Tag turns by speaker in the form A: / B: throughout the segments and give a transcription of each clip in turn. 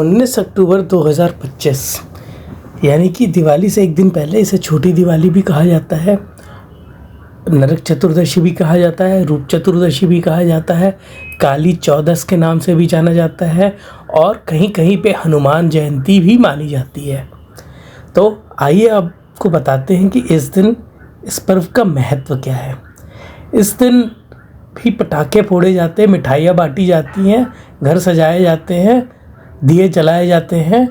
A: 19 अक्टूबर 2025 यानी कि दिवाली से एक दिन पहले इसे छोटी दिवाली भी कहा जाता है, नरक चतुर्दशी भी कहा जाता है, रूप चतुर्दशी भी कहा जाता है, काली चौदस के नाम से भी जाना जाता है और कहीं कहीं पे हनुमान जयंती भी मानी जाती है। तो आइए आपको बताते हैं कि इस दिन इस पर्व का महत्व क्या है। इस दिन भी पटाखे फोड़े जाते हैं, मिठाइयाँ बांटी जाती हैं, घर सजाए जाते हैं, दिए जलाए जाते हैं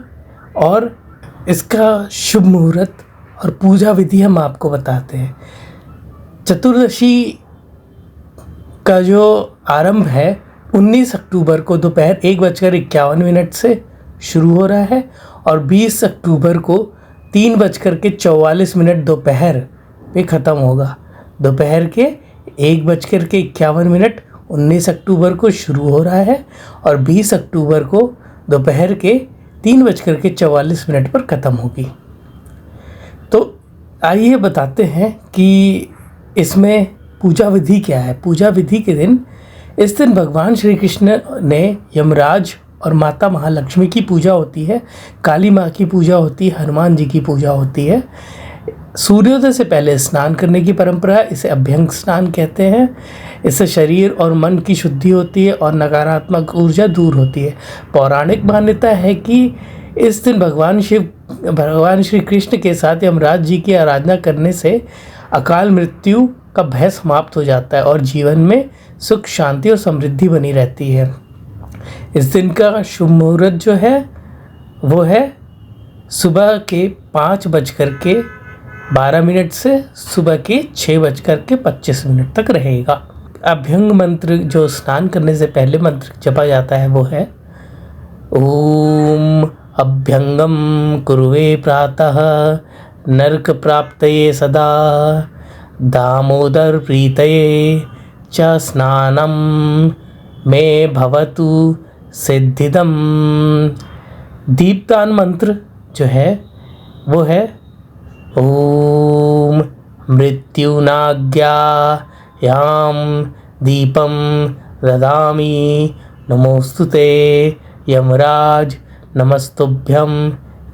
A: और इसका शुभ मुहूर्त और पूजा विधि हम आपको बताते हैं। चतुर्दशी का जो आरंभ है 19 अक्टूबर को दोपहर 1:51 से शुरू हो रहा है और 20 अक्टूबर को 3:44 दोपहर पे ख़त्म होगा। दोपहर के 1:51 19 अक्टूबर को शुरू हो रहा है और 20 अक्टूबर को दोपहर के 3:44 पर ख़त्म होगी। तो आइए बताते हैं कि इसमें पूजा विधि क्या है। पूजा विधि के दिन इस दिन भगवान श्री कृष्ण ने यमराज और माता महालक्ष्मी की पूजा होती है, काली माँ की पूजा होती है, हनुमान जी की पूजा होती है। सूर्योदय से पहले स्नान करने की परंपरा, इसे अभ्यंग स्नान कहते हैं। इससे शरीर और मन की शुद्धि होती है और नकारात्मक ऊर्जा दूर होती है। पौराणिक मान्यता है कि इस दिन भगवान श्री कृष्ण के साथ यमराज जी की आराधना करने से अकाल मृत्यु का भय समाप्त हो जाता है और जीवन में सुख, शांति और समृद्धि बनी रहती है। इस दिन का शुभ मुहूर्त जो है वो है सुबह के 5:12 से सुबह के 6:25 तक रहेगा। अभ्यंग मंत्र जो स्नान करने से पहले मंत्र जपा जाता है वो है ओम अभ्यंगम कुरुवे प्रातः नरक प्राप्तये सदा दामोदर प्रीतये च स्नानम में भवतु सिद्धिदम। दीपदान मंत्र जो है वो है ओम मृत्युनाज्ञायां दीपम ददामि नमोस्तुते यमराज नमस्तुभ्यं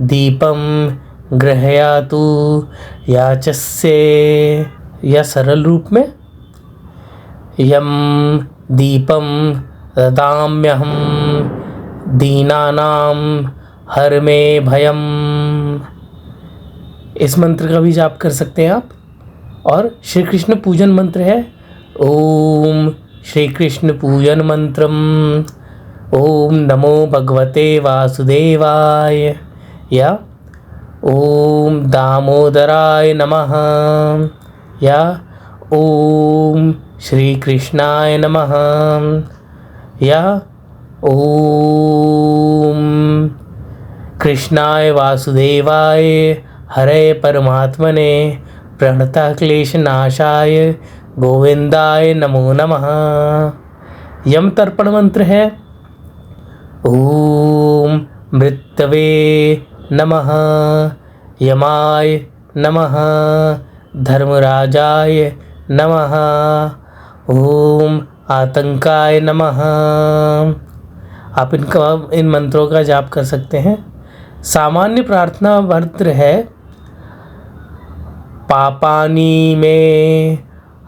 A: दीपम गृह्णातु याचस्य। या सरल रूप में यम दीपम ददाम्यहं दीनानां हर मे भयम। इस मंत्र का भी जाप कर सकते हैं आप। और श्री कृष्ण पूजन मंत्र है ओम श्री कृष्ण पूजन मंत्रम ओम नमो भगवते वासुदेवाय या ओम दामोदराय नमः या ओम श्री कृष्णाय नमः या ओम कृष्णाय वासुदेवाय हरे परमात्मने प्रणता क्लेशनाशाय गोविंदाय नमो नमः। यम तर्पण मंत्र है ओम मृत्यवे नमः यमाय नमः धर्मराजाय नमः ओम आतंकाय नमः। आप इन मंत्रों का जाप कर सकते हैं। सामान्य प्रार्थना मंत्र है पापानि में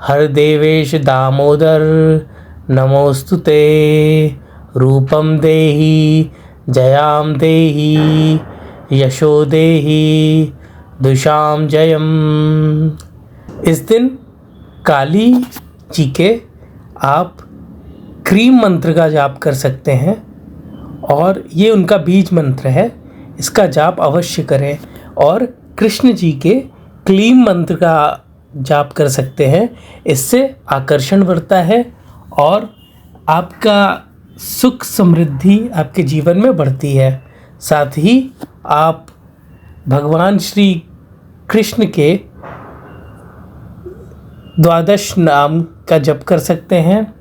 A: हर देवेश दामोदर नमोस्तुते रूपम देहि जयाम देहि यशो देहि दुषाम जयम। इस दिन काली जी के आप क्रीम मंत्र का जाप कर सकते हैं और ये उनका बीज मंत्र है, इसका जाप अवश्य करें। और कृष्ण जी के क्लीम मंत्र का जाप कर सकते हैं, इससे आकर्षण बढ़ता है और आपका सुख समृद्धि आपके जीवन में बढ़ती है। साथ ही आप भगवान श्री कृष्ण के 12 नाम का जप कर सकते हैं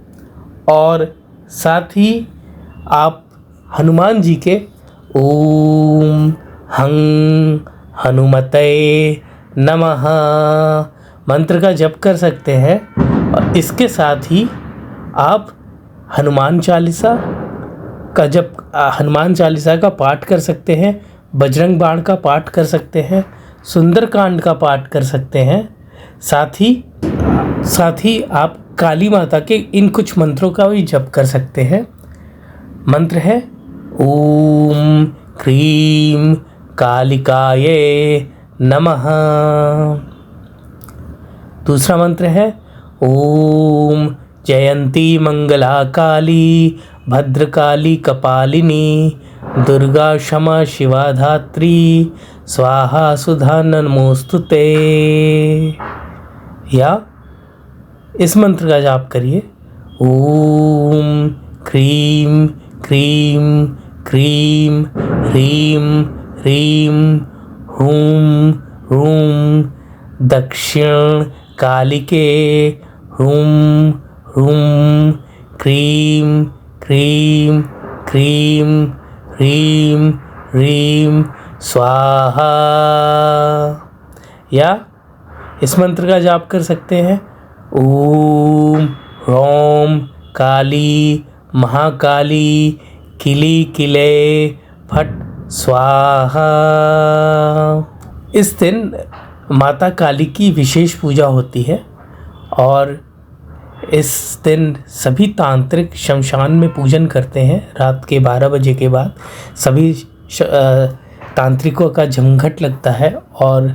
A: और साथ ही आप हनुमान जी के ओम हं हनुमते नमः मंत्र का जप कर सकते हैं। और इसके साथ ही आप हनुमान चालीसा, का जब हनुमान चालीसा का पाठ कर सकते हैं, बजरंग बाण का पाठ कर सकते हैं, सुंदरकांड का पाठ कर सकते हैं। साथ ही आप काली माता के इन कुछ मंत्रों का भी जप कर सकते हैं। मंत्र है ओम क्रीम कालिकाये नमः। दूसरा मंत्र है ओम जयंती मंगला काली भद्रकाली कपालिनी दुर्गा क्षमा शिवा धात्री स्वाहा सुधा नमोस्तुते। या इस मंत्र का जाप करिए ओम क्रीम क्रीम क्रीम ह्रीम ह्रीम हूं हूं दक्षिण कालिके हूं हूं क्रीम क्रीम क्रीम ह्रीम ह्रीम स्वाहा। या इस मंत्र का जाप कर सकते हैं ओम ह्रौम काली महाकाली किली किले फट स्वाहा। इस दिन माता काली की विशेष पूजा होती है और इस दिन सभी तांत्रिक शमशान में पूजन करते हैं। रात के 12 बजे के बाद सभी तांत्रिकों का जमघट लगता है और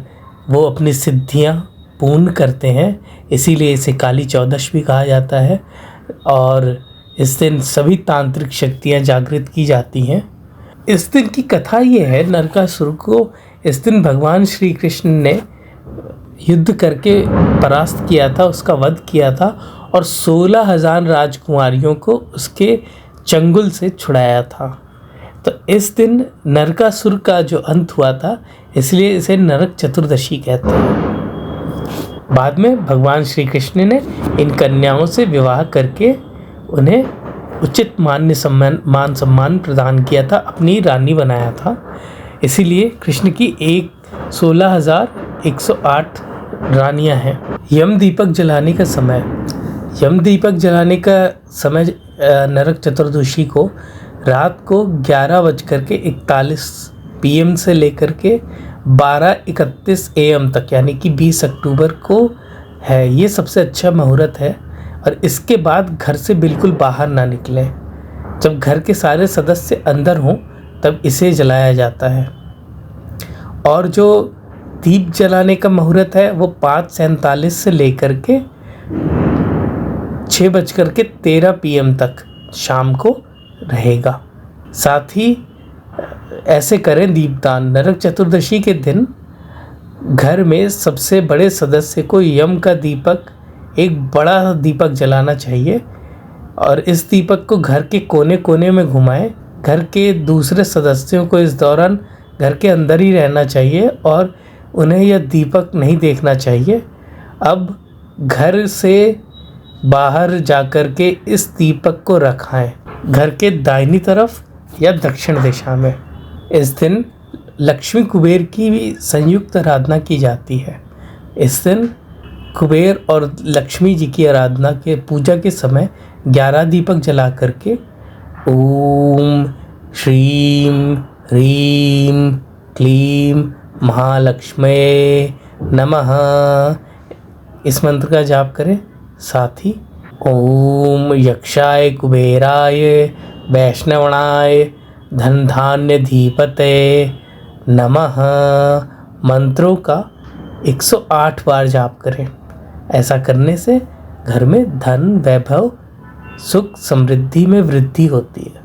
A: वो अपनी सिद्धियां पूर्ण करते हैं, इसीलिए इसे काली चौदश भी कहा जाता है। और इस दिन सभी तांत्रिक शक्तियां जागृत की जाती हैं। इस दिन की कथा ये है, नरकासुर को इस दिन भगवान श्री कृष्ण ने युद्ध करके परास्त किया था, उसका वध किया था और 16,000 राजकुमारियों को उसके चंगुल से छुड़ाया था। तो इस दिन नरकासुर का जो अंत हुआ था, इसलिए इसे नरक चतुर्दशी कहते हैं। बाद में भगवान श्री कृष्ण ने इन कन्याओं से विवाह करके उन्हें उचित मान सम्मान प्रदान किया था, अपनी रानी बनाया था। इसीलिए कृष्ण की 16,108 रानियां हैं। यम दीपक जलाने का समय नरक चतुर्दशी को रात को 11:41 PM से लेकर के 12:31 AM तक, यानी कि 20 अक्टूबर को है। ये सबसे अच्छा मुहूर्त है और इसके बाद घर से बिल्कुल बाहर ना निकलें। जब घर के सारे सदस्य अंदर हों तब इसे जलाया जाता है। और जो दीप जलाने का मुहूर्त है वो 5:47 से लेकर के 6:13 PM तक शाम को रहेगा। साथ ही ऐसे करें दीपदान। नरक चतुर्दशी के दिन घर में सबसे बड़े सदस्य को यम का दीपक, एक बड़ा दीपक जलाना चाहिए और इस दीपक को घर के कोने कोने में घुमाएं। घर के दूसरे सदस्यों को इस दौरान घर के अंदर ही रहना चाहिए और उन्हें यह दीपक नहीं देखना चाहिए। अब घर से बाहर जाकर के इस दीपक को रखाएं, घर के दाहिनी तरफ या दक्षिण दिशा में। इस दिन लक्ष्मी कुबेर की भी संयुक्त आराधना की जाती है। इस दिन कुबेर और लक्ष्मी जी की आराधना के पूजा के समय 11 दीपक जला करके ओम श्रीम ह्रीम क्लीम महालक्ष्मी नमः इस मंत्र का जाप करें। साथ ही ओम यक्षाय कुबेराय वैष्णवणाय धन धान्य धीपते नमः मंत्रों का 108 बार जाप करें। ऐसा करने से घर में धन वैभव सुख समृद्धि में वृद्धि होती है।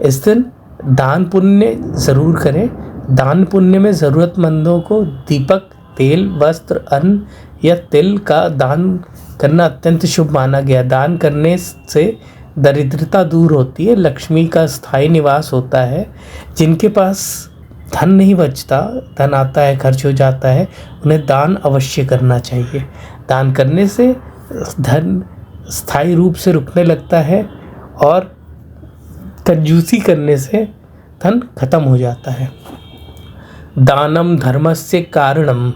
A: इस दिन दान पुण्य ज़रूर करें। दान पुण्य में ज़रूरतमंदों को दीपक, तेल, वस्त्र, अन्न या तिल का दान करना अत्यंत शुभ माना गया। दान करने से दरिद्रता दूर होती है, लक्ष्मी का स्थायी निवास होता है। जिनके पास धन नहीं बचता, धन आता है खर्च हो जाता है, उन्हें दान अवश्य करना चाहिए। दान करने से धन स्थायी रूप से रुकने लगता है और कंजूसी करने से धन खत्म हो जाता है। दानम धर्मस्य कारणम,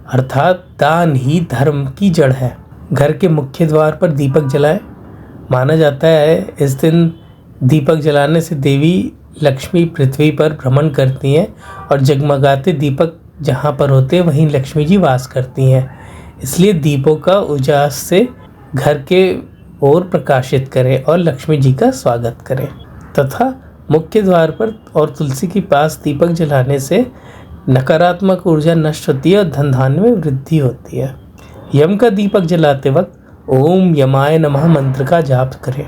A: अर्थात दान ही धर्म की जड़ है। घर के मुख्य द्वार पर दीपक जलाएं। माना जाता है इस दिन दीपक जलाने से देवी लक्ष्मी पृथ्वी पर भ्रमण करती हैं और जगमगाते दीपक जहाँ पर होते हैं वहीं लक्ष्मी जी वास करती हैं। इसलिए दीपों का उजास से घर के ओर प्रकाशित करें और लक्ष्मी जी का स्वागत करें तथा मुख्य द्वार पर और तुलसी के पास दीपक जलाने से नकारात्मक ऊर्जा नष्ट होती है और धन धान्य में वृद्धि होती है। यम का दीपक जलाते वक्त ओम यमाय नमः मंत्र का जाप करें।